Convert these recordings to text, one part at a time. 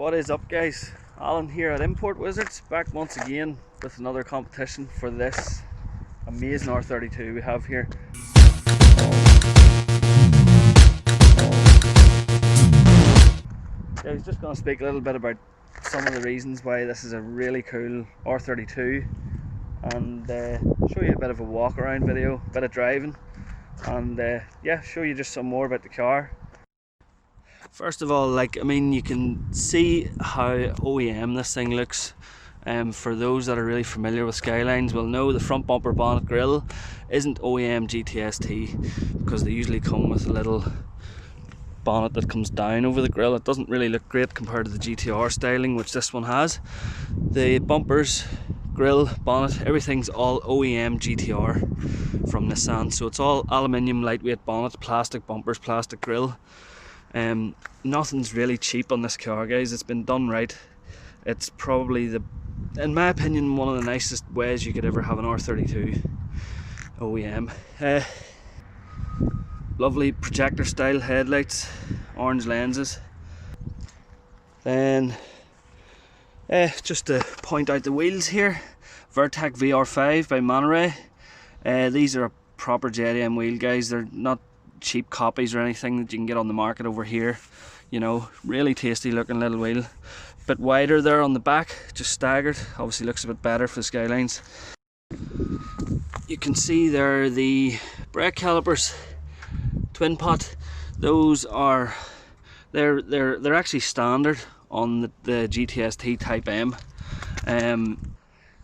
What is up, guys? Alan here at Import Wizards, back once again with another competition for this amazing R32 we have here. I was just going to speak a little bit about some of the reasons why this is a really cool R32 and show you a bit of a walk around video, a bit of driving, and yeah, show you just some more about the car. First of all, you can see how OEM this thing looks. For those that are really familiar with Skylines will know the front bumper bonnet grill isn't OEM GTST because they usually come with a little bonnet that comes down over the grill. It doesn't really look great compared to the GTR styling which this one has. The bumpers, grill, bonnet, everything's all OEM GTR from Nissan, so it's all aluminium lightweight bonnet, plastic bumpers, plastic grill. Nothing's really cheap on this car, guys. It's been done right. It's probably in my opinion, one of the nicest ways you could ever have an R32 OEM. Lovely projector style headlights, orange lenses. Then just to point out the wheels here, VERTEC VR5 by MANARAY. These are a proper JDM wheel, guys. They're not cheap copies or anything that you can get on the market over here. You know, really tasty looking little wheel. Bit wider there on the back, just staggered. Obviously looks a bit better for the Skylines. You can see there the brake calipers, twin pot. Those are they're actually standard on the GTST Type M.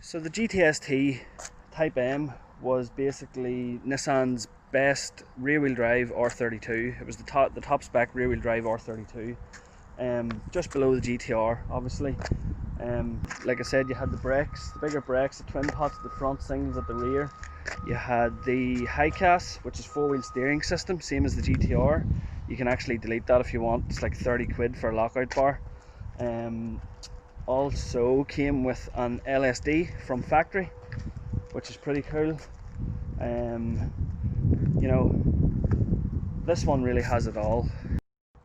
So the GTST Type M was basically Nissan's best rear-wheel drive R32. It was the top spec rear-wheel drive R32, just below the GTR, obviously. Like I said, you had the brakes, the bigger brakes, the twin pots, the front singles at the rear. You had the HKS, which is four-wheel steering system, same as the GTR. You can actually delete that if you want. It's like 30 quid for a lockout bar. Also came with an LSD from factory, which is pretty cool. You know, this one really has it all.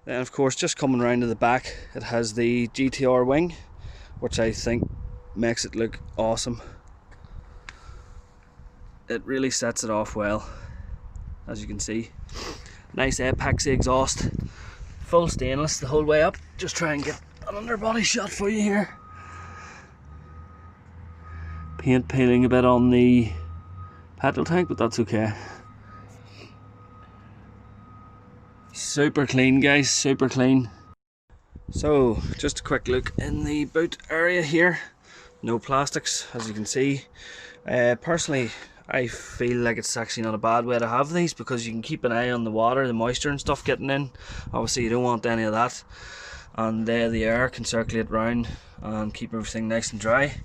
Then of course, just coming around to the back, it has the GTR wing, which I think makes it look awesome. It really sets it off well, as you can see. Nice APEXI exhaust, full stainless the whole way up. Just try and get an underbody shot for you here. Paint peeling a bit on the petrol tank, but that's okay. Super clean, guys, super clean. So just a quick look in the boot area here. No plastics, as you can see. Personally, I feel like it's actually not a bad way to have these because you can keep an eye on the water, the moisture and stuff getting in. Obviously you don't want any of that, and the air can circulate around and keep everything nice and dry.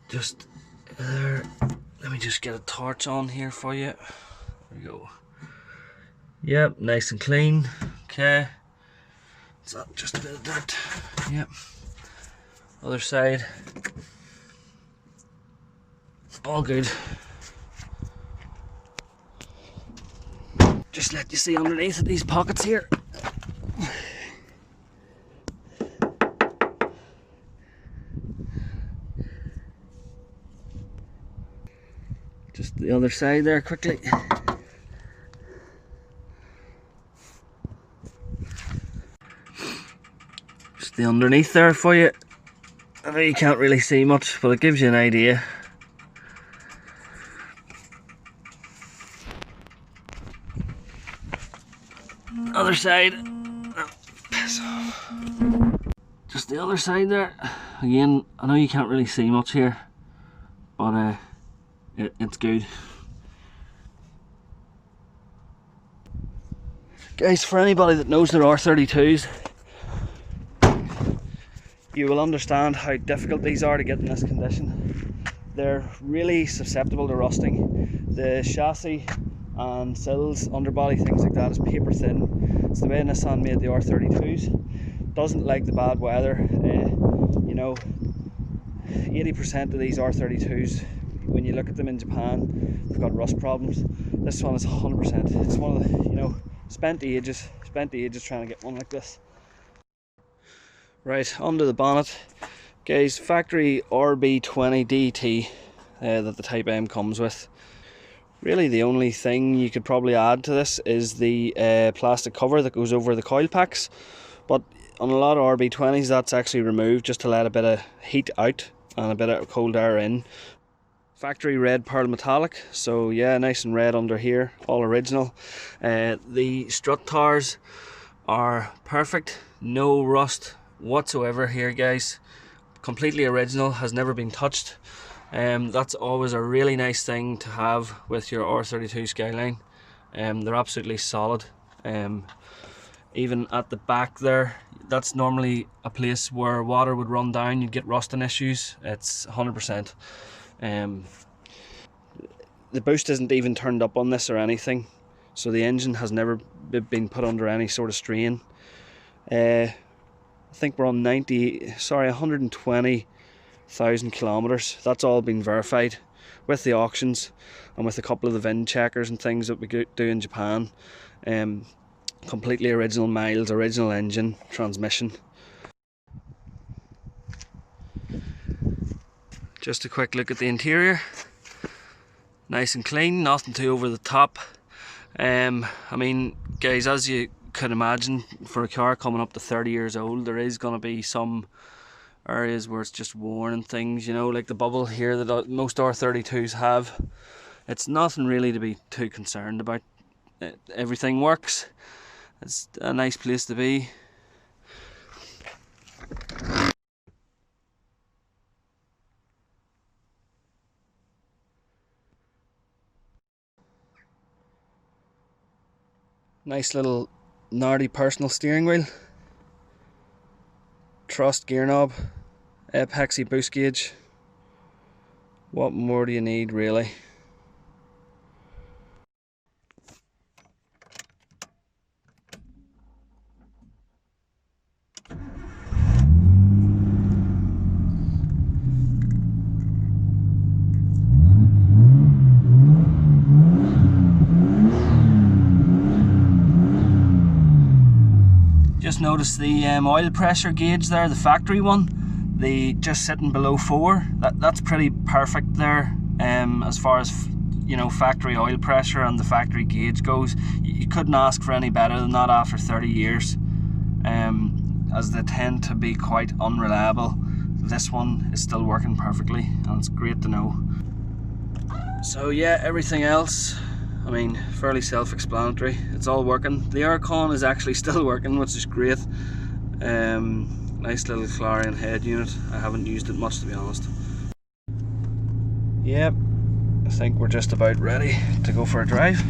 Just there, let me just get a torch on here for you. There we go. Yep, nice and clean. Okay, is that just a bit of dirt? Yep. Other side, all good. Just let you see underneath of these pockets here. Just the other side there quickly. Just the underneath there for you. I know you can't really see much, but it gives you an idea. Other side. Just the other side there. Again, I know you can't really see much here, but it's good. Guys, for anybody that knows their R32s, you will understand how difficult these are to get in this condition. They're really susceptible to rusting. The chassis and sills, underbody, things like that is paper thin. It's the way Nissan made the R32s. Doesn't like the bad weather. You know, 80% of these R32s, when you look at them in Japan, they've got rust problems. This one is 100%. It's one of the, you know, spent the ages trying to get one like this. Right, onto the bonnet. Guys, factory RB20 DT that the Type M comes with. Really the only thing you could probably add to this is the plastic cover that goes over the coil packs, but on a lot of RB20s that's actually removed just to let a bit of heat out and a bit of cold air in. Factory red pearl metallic, so yeah, nice and red under here, all original. The strut tires are perfect, no rust whatsoever here, guys. Completely original, has never been touched. That's always a really nice thing to have with your R32 Skyline. They're absolutely solid. Even at the back there, that's normally a place where water would run down, you'd get rusting issues. It's 100%. The boost isn't even turned up on this or anything, so the engine has never been put under any sort of strain. I think we're on 120,000 kilometers. That's all been verified with the auctions and with a couple of the VIN checkers and things that we do in Japan. Completely original miles, original engine, transmission. Just a quick look at the interior. Nice and clean, nothing too over the top. I mean, guys, as you could imagine, for a car coming up to 30 years old, there is going to be some areas where it's just worn and things, you know, like the bubble here that most R32s have. It's nothing really to be too concerned about. Everything works. It's a nice place to be. Nice little NARDI Personal Steering wheel. Trust gear knob. APEXI boost gauge. What more do you need, really? Just notice the oil pressure gauge there, the factory one, just sitting below 4. That's pretty perfect there, as far as, you know, factory oil pressure and the factory gauge goes. You couldn't ask for any better than that after 30 years, as they tend to be quite unreliable. This one is still working perfectly, and it's great to know. So yeah, everything else, I mean, fairly self-explanatory. It's all working. The aircon is actually still working, which is great. Nice little Clarion head unit. I haven't used it much, to be honest. Yep, I think we're just about ready to go for a drive.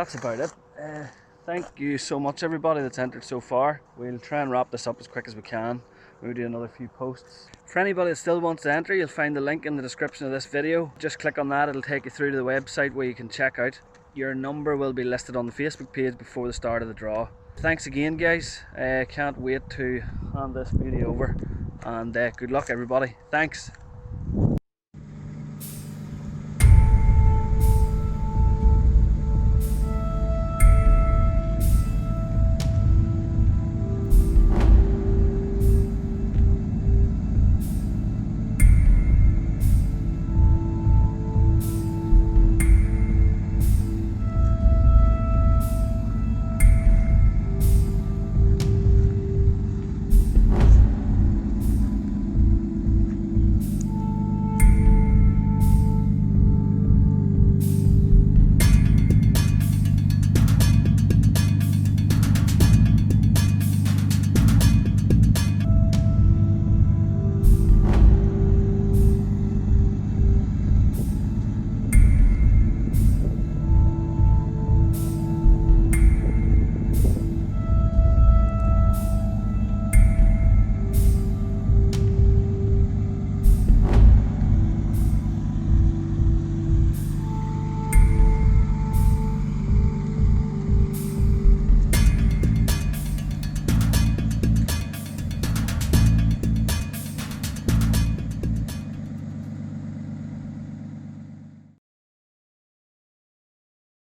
that's about it. Thank you so much everybody that's entered so far. We'll try and wrap this up as quick as we can. We'll do another few posts. For anybody that still wants to enter, you'll find the link in the description of this video. Just click on that, it'll take you through to the website where you can check out. Your number will be listed on the Facebook page before the start of the draw. Thanks again guys, can't wait to hand this video over, and good luck everybody. Thanks.